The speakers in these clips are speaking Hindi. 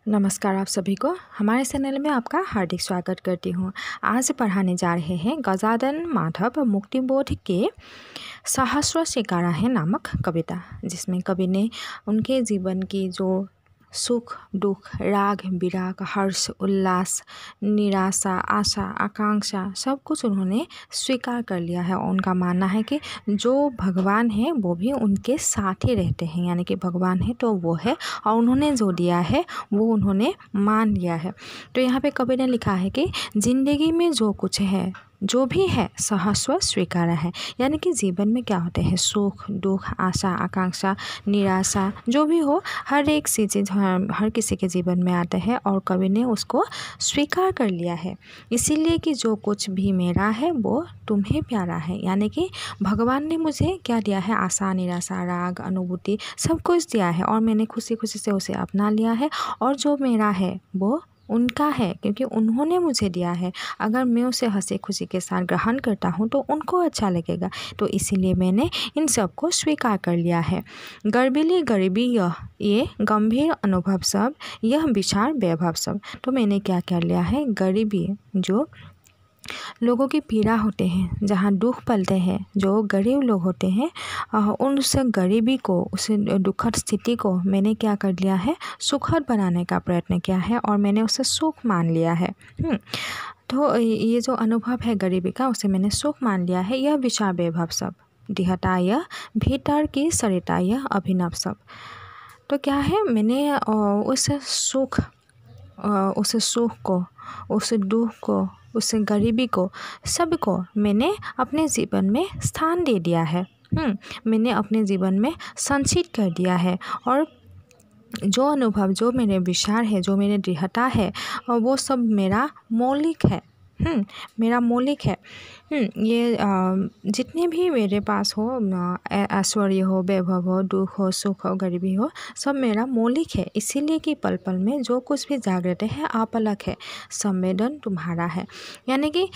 नमस्कार आप सभी को हमारे चैनल में आपका हार्दिक स्वागत करती हूँ। आज पढ़ाने जा रहे हैं गजानन माधव मुक्तिबोध के सहस्र शिकारा है नामक कविता, जिसमें कवि ने उनके जीवन की जो सुख दुख, राग विराग, हर्ष उल्लास, निराशा, आशा आकांक्षा सब कुछ उन्होंने स्वीकार कर लिया है। और उनका मानना है कि जो भगवान है वो भी उनके साथ ही रहते हैं, यानी कि भगवान है तो वो है और उन्होंने जो दिया है वो उन्होंने मान लिया है। तो यहाँ पे कवि ने लिखा है कि जिंदगी में जो कुछ है जो भी है सहस्व स्वीकारा है, यानी कि जीवन में क्या होते हैं सुख दुख, आशा आकांक्षा, निराशा, जो भी हो हर एक सी चीज़ हर किसी के जीवन में आते हैं और कवि ने उसको स्वीकार कर लिया है। इसीलिए कि जो कुछ भी मेरा है वो तुम्हें प्यारा है, यानी कि भगवान ने मुझे क्या दिया है, आशा निराशा राग अनुभूति सब कुछ दिया है और मैंने खुशी खुशी से उसे अपना लिया है। और जो मेरा है वो उनका है, क्योंकि उन्होंने मुझे दिया है। अगर मैं उसे हंसी खुशी के साथ ग्रहण करता हूँ तो उनको अच्छा लगेगा, तो इसीलिए मैंने इन सब को स्वीकार कर लिया है। गर्बिली गरीबी ये गंभीर अनुभव सब, यह विचार वैभव सब। तो मैंने क्या कर लिया है, गरीबी जो लोगों की पीड़ा होते हैं, जहाँ दुख पलते हैं, जो गरीब लोग होते हैं, उस गरीबी को, उस दुखद स्थिति को मैंने क्या कर लिया है, सुखद बनाने का प्रयत्न किया है और मैंने उसे सुख मान लिया है। तो ये जो अनुभव है गरीबी का उसे मैंने सुख मान लिया है। यह विचार वैभव सब, दिहताय भीतर की सरिताय अभिनव सब। तो क्या है, मैंने उस सुख को, उस दुख को, उस गरीबी को, सब को मैंने अपने जीवन में स्थान दे दिया है। मैंने अपने जीवन में संचित कर दिया है और जो अनुभव, जो मेरे विचार है, जो मेरे दृढ़ता है, वो सब मेरा मौलिक है। मेरा मौलिक है। ये जितने भी मेरे पास हो, ऐश्वर्य हो, वैभव हो, दुख हो, सुख हो, गरीबी हो, सब मेरा मौलिक है। इसीलिए कि पल पल में जो कुछ भी जागृत है आपलक है, संवेदन तुम्हारा है। यानी कि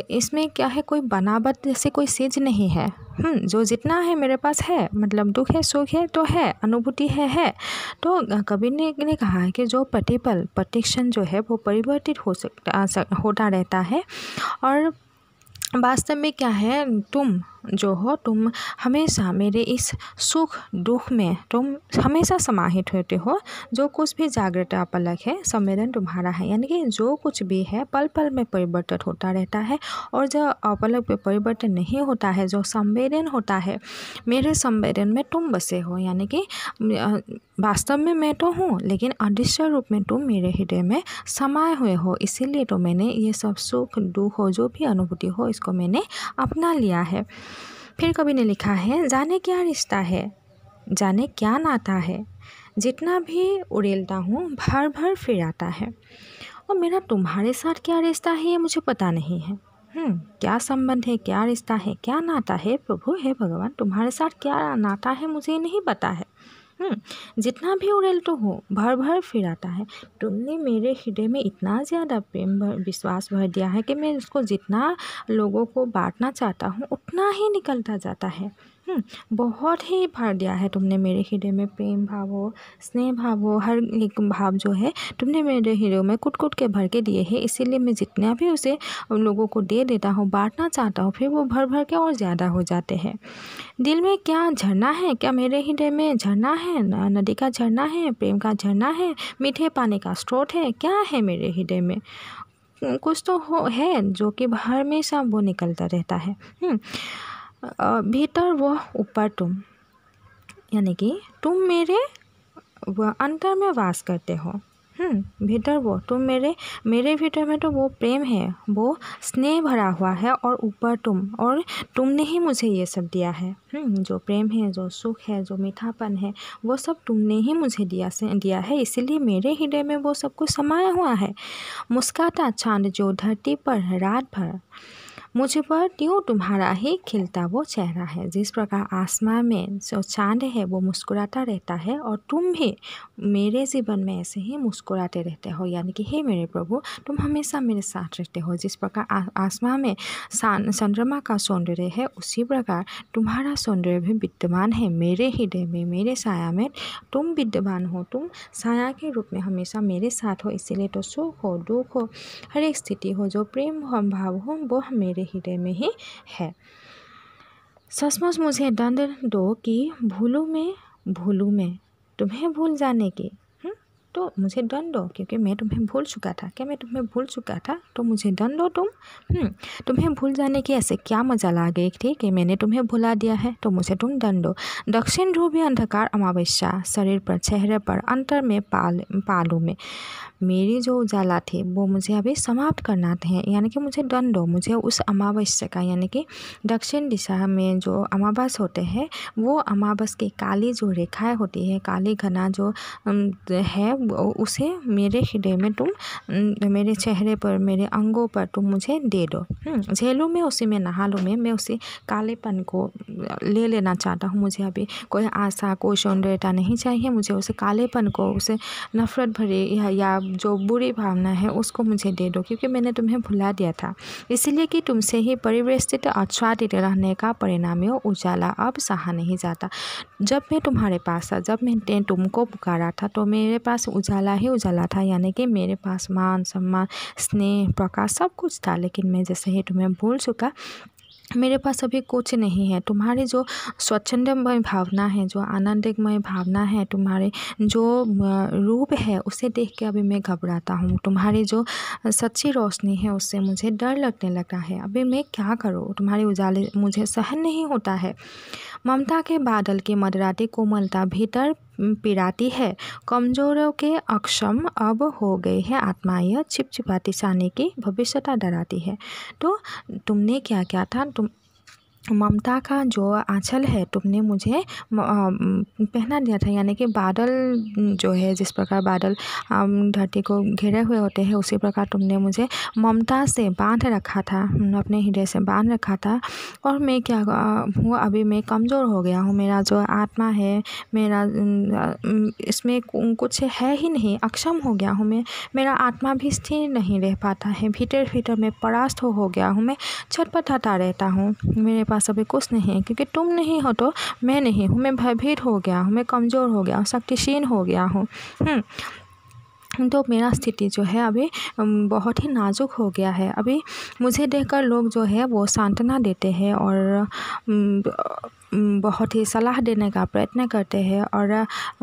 इसमें क्या है, कोई बनावट जैसे कोई चीज़ नहीं है। जो जितना है मेरे पास है, मतलब दुख है सुख है तो है, अनुभूति है। तो कवि ने कहा है कि जो प्रतिपल प्रतिक्षण जो है वो परिवर्तित होता रहता है और वास्तव में क्या है, तुम जो हो, तुम हमेशा मेरे इस सुख दुख में तुम हमेशा समाहित होते हो। जो कुछ भी जागृत अपलक है, संवेदन तुम्हारा है, यानी कि जो कुछ भी है पल पल में परिवर्तित होता रहता है। और जो अपलक में परिवर्तन नहीं होता है, जो संवेदन होता है, मेरे संवेदन में तुम बसे हो, यानी कि वास्तव में मैं तो हूँ लेकिन अदृश्य रूप में तुम मेरे हृदय में समाये हुए हो। इसीलिए तो मैंने ये सब सुख दुख हो, जो भी अनुभूति हो, इसको मैंने अपना लिया है। फिर कवि ने लिखा है, जाने क्या रिश्ता है, जाने क्या नाता है, जितना भी उड़ेलता हूँ भर भर फिर आता है। और मेरा तुम्हारे साथ क्या रिश्ता है ये मुझे पता नहीं है। क्या संबंध है, क्या रिश्ता है, क्या नाता है, प्रभु है भगवान, तुम्हारे साथ क्या नाता है मुझे नहीं पता है। जितना भी उड़ेल तो हो भर भर फिर आता है। तुमने मेरे हृदय में इतना ज़्यादा प्रेम विश्वास भर दिया है कि मैं उसको जितना लोगों को बांटना चाहता हूँ उतना ही निकलता जाता है। बहुत ही भर दिया है तुमने मेरे हृदय में, प्रेम भाव हो, स्नेह भाव हो, हर एक भाव जो है तुमने मेरे हृदय में कुट कुट के भर के दिए हैं। इसीलिए मैं जितना भी उसे लोगों को दे देता हूँ, बांटना चाहता हूँ, फिर वो भर भर के और ज़्यादा हो जाते हैं। दिल में क्या झरना है, क्या मेरे हृदय में झरना है, नदी का झरना है, प्रेम का झरना है, मीठे पानी का स्रोत है, क्या है मेरे हृदय में? कुछ तो है जो कि हमेशा वो निकलता रहता है। भीतर वो ऊपर तुम, यानी कि तुम मेरे अंतर में वास करते हो। भीतर वो तुम, मेरे भीतर में तो वो प्रेम है, वो स्नेह भरा हुआ है और ऊपर तुम, और तुमने ही मुझे ये सब दिया है। जो प्रेम है, जो सुख है, जो मीठापन है, वो सब तुमने ही मुझे दिया है। इसीलिए मेरे हृदय में वो सब कुछ समाया हुआ है। मुस्काता चांद जो धरती पर रात भर, मुझ पर त्यों तुम्हारा ही खिलता वो चेहरा है। जिस प्रकार आसमान में जो चांद है वो मुस्कुराता रहता है और तुम भी मेरे जीवन में ऐसे ही मुस्कुराते रहते हो, यानी कि हे मेरे प्रभु तुम हमेशा मेरे साथ रहते हो। जिस प्रकार आसमान में चंद्रमा का सौंदर्य है, उसी प्रकार तुम्हारा सौंदर्य भी विद्यमान है मेरे हृदय में, मेरे साया में तुम विद्यमान हो। तुम साया के रूप में हमेशा मेरे साथ हो। इसीलिए तो सुख हो, दुख हो, हर एक स्थिति हो, जो प्रेम भाव हो, वो मेरे हृदय में ही है। सचमुच मुझे दंड दो कि भूलूं मैं तुम्हें भूल जाने की। तो मुझे दंड दो क्योंकि मैं तुम्हें भूल चुका था। क्या मैं तुम्हें भूल चुका था? तो मुझे दंड दो तुम। तुम्हें भूल जाने की ऐसे क्या मजा ला गई थी कि मैंने तुम्हें भुला दिया है? तो मुझे तुम दंड दो। दक्षिण ध्रुवीय अंधकार अमावस्या शरीर पर, चेहरे पर, अंतर में, पालों में मेरी जो उजाला थी वो मुझे अभी समाप्त करना थे, यानी कि मुझे दंड दो। मुझे उस अमावस्या का, यानी कि दक्षिण दिशा में जो अमावस होते हैं वो अमावस की काली जो रेखाएं होती है, काली घना जो है, उसे मेरे हृदय में तुम, मेरे चेहरे पर, मेरे अंगों पर तुम मुझे दे दो। झेलूँ मैं, उसी में नहा लूँ मैं उसी कालेपन को ले लेना चाहता हूँ। मुझे अभी कोई आशा, कोई सौंदर्यता नहीं चाहिए। मुझे उसे कालेपन को, उसे नफरत भरे या जो बुरी भावना है उसको मुझे दे दो, क्योंकि मैंने तुम्हें भुला दिया था। इसलिए कि तुमसे ही परिवेष्टित आच्छादित रहने का परिणाम है उजाला अब सहा नहीं जाता। जब मैं तुम्हारे पास था, जब मैंने तुमको पुकारा था, तो मेरे पास उजाला ही उजाला था, यानी कि मेरे पास मान, सम्मान, स्नेह, प्रकाश सब कुछ था। लेकिन मैं जैसे ही तुम्हें भूल चुका, मेरे पास अभी कुछ नहीं है। तुम्हारी जो स्वच्छंदमय भावना है, जो आनंदमय भावना है, तुम्हारे जो रूप है, उसे देख के अभी मैं घबराता हूँ। तुम्हारी जो सच्ची रोशनी है उससे मुझे डर लगने लगा है। अभी मैं क्या करूँ? तुम्हारे उजाले मुझे सहन नहीं होता है। ममता के बादल की मदराती कोमलता भीतर पिराती है। कमजोरों के अक्षम अब हो गई है आत्मा, यह चिपचिपाती साने की भविष्यता डराती है। तो तुमने क्या क्या था? तुम ममता का जो आंचल है तुमने मुझे पहना दिया था, यानी कि बादल जो है, जिस प्रकार बादल धरती को घेरे हुए होते हैं, उसी प्रकार तुमने मुझे ममता से बांध रखा था, अपने हृदय से बांध रखा था। और मैं क्या हूँ? अभी मैं कमज़ोर हो गया हूँ। मेरा जो आत्मा है, मेरा इसमें कुछ है ही नहीं, अक्षम हो गया हूँ मैं। मेरा आत्मा भी स्थिर नहीं रह पाता है, भीतर भीतर मैं परास्त हो गया हूँ। मैं छटपटाता रहता हूँ। मेरे पास अभी कुछ नहीं है, क्योंकि तुम नहीं हो तो मैं नहीं हूँ। मैं भयभीत हो गया हूँ, मैं कमज़ोर हो गया हूँ, शक्तिहीन हो गया हूँ। तो मेरा स्थिति जो है अभी बहुत ही नाजुक हो गया है। अभी मुझे देखकर लोग जो है वो सांत्वना देते हैं और बहुत ही सलाह देने का प्रयत्न करते हैं, और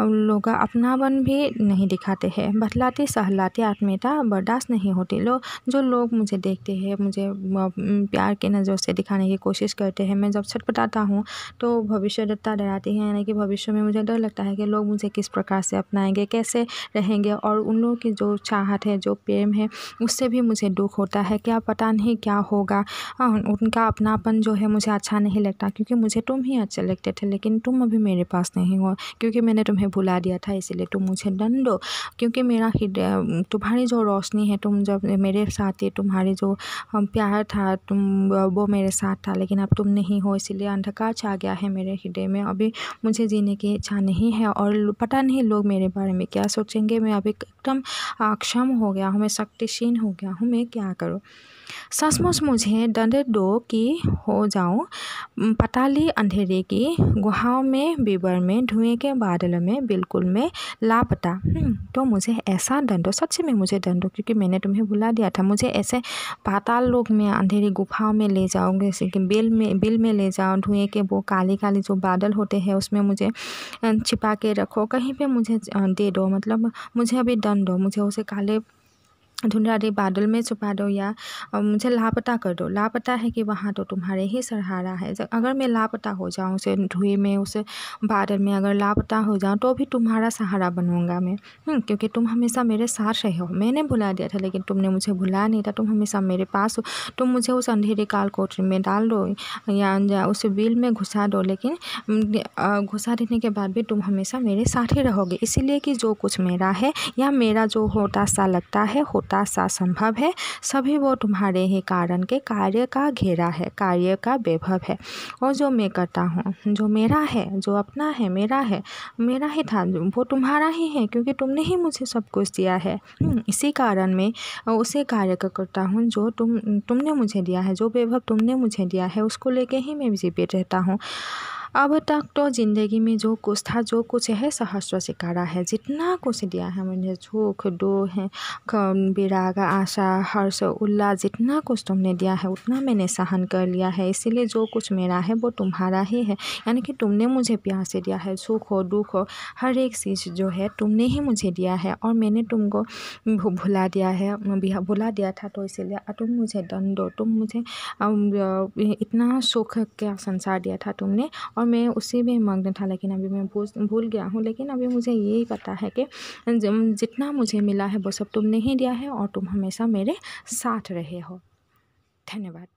लोग अपनापन भी नहीं दिखाते हैं। बतलाती सहलाती आत्मीयता बर्दाश्त नहीं होती। जो लोग मुझे देखते हैं, मुझे प्यार की नज़र से दिखाने की कोशिश करते हैं। मैं जब छटपटाता हूँ तो भविष्यदत्ता डराती है, यानी कि भविष्य में मुझे डर लगता है कि लोग मुझे किस प्रकार से अपनाएंगे, कैसे रहेंगे, और उन लोगों की जो चाहत है, जो प्रेम है, उससे भी मुझे दुख होता है। क्या पता नहीं क्या होगा। उनका अपनापन जो है मुझे अच्छा नहीं लगता, क्योंकि मुझे तुम ही अच्छे लगते थे, लेकिन तुम अभी मेरे पास नहीं हो, क्योंकि मैंने तुम्हें भुला दिया था। इसलिए तुम मुझे दंड दो, क्योंकि मेरा हृदय, तुम्हारी जो रोशनी है, तुम जब मेरे साथ थी, तुम्हारी जो प्यार था, वो मेरे साथ था, लेकिन अब तुम नहीं हो। इसलिए अंधकार छा गया है मेरे हृदय में। अभी मुझे जीने की इच्छा नहीं है, और पता नहीं लोग मेरे बारे में क्या सोचेंगे। मैं अभी एकदम अक्षम हो गया हूँ, मैं शक्तिहीन हो गया हूँ। मैं क्या करूँ? सचमुच मुझे दंड दो कि हो जाऊं पताली अंधेरे की गुहाओं में, बीबर में, धुएं के बादल में, बिल्कुल में लापता। तो मुझे ऐसा दंड दो, सच में मुझे दंड दो, क्योंकि मैंने तुम्हें भुला दिया था। मुझे ऐसे पाताल लोक में, अंधेरी गुफाओं में ले जाओगे, जैसे कि बिल में ले जाओ। धुएं के वो काली काली जो बादल होते हैं उसमें मुझे छिपा के रखो, कहीं पे मुझे दे दो। मतलब मुझे अभी दंड दो, मुझे उसे काले धुंधलारे बादल में छुपा दो, या मुझे लापता कर दो। लापता है कि वहाँ तो तुम्हारे ही सहारा है। अगर मैं लापता हो जाऊँ, उसे धुएं में, उस बादल में अगर लापता हो जाऊँ, तो भी तुम्हारा सहारा बनूंगा मैं। क्योंकि तुम हमेशा मेरे साथ रहे हो। मैंने भुला दिया था, लेकिन तुमने मुझे भुलाया नहीं था। तुम हमेशा मेरे पास हो। तुम मुझे उस अंधेरे काल कोठरी में डाल दो, या उस बिल में घुसा दो, लेकिन घुसा देने के बाद भी तुम हमेशा मेरे साथ ही रहोगे। इसीलिए कि जो कुछ मेरा है, या मेरा जो होता सा लगता है, होता सा संभव है, सभी वो तुम्हारे ही कारण के कार्य का घेरा है, कार्य का वैभव है। और जो मैं करता हूँ, जो मेरा है, जो अपना है, मेरा है, मेरा ही था, वो तुम्हारा ही है, क्योंकि तुमने ही मुझे सब कुछ दिया है। इसी कारण मैं उसे कार्य करता हूँ जो तुमने मुझे दिया है, जो वैभव तुमने मुझे दिया है, उसको लेके ही मैं जीवित रहता हूँ। अब तक तो ज़िंदगी में जो कुछ था, जो कुछ है, सहस्र शिकारा है। जितना कुछ दिया है मुझे, सुख दुख है, विराग, आशा, हर्ष, उल्लास, जितना कुछ तुमने दिया है उतना मैंने सहन कर लिया है। इसीलिए जो कुछ मेरा है वो तुम्हारा ही है, यानी कि तुमने मुझे प्यार से दिया है। सुख हो, दुख हो, हर एक चीज़ जो है तुमने ही मुझे दिया है, और मैंने तुमको भुला दिया है, भुला दिया था, तो इसीलिए तुम मुझे दंड दो। तुम मुझे इतना सुख का संसार दिया था तुमने, और मैं उसी में मग्न था, लेकिन अभी मैं भूल गया हूँ। लेकिन अभी मुझे यही पता है कि जितना मुझे मिला है वो सब तुमने ही दिया है, और तुम हमेशा मेरे साथ रहे हो। धन्यवाद।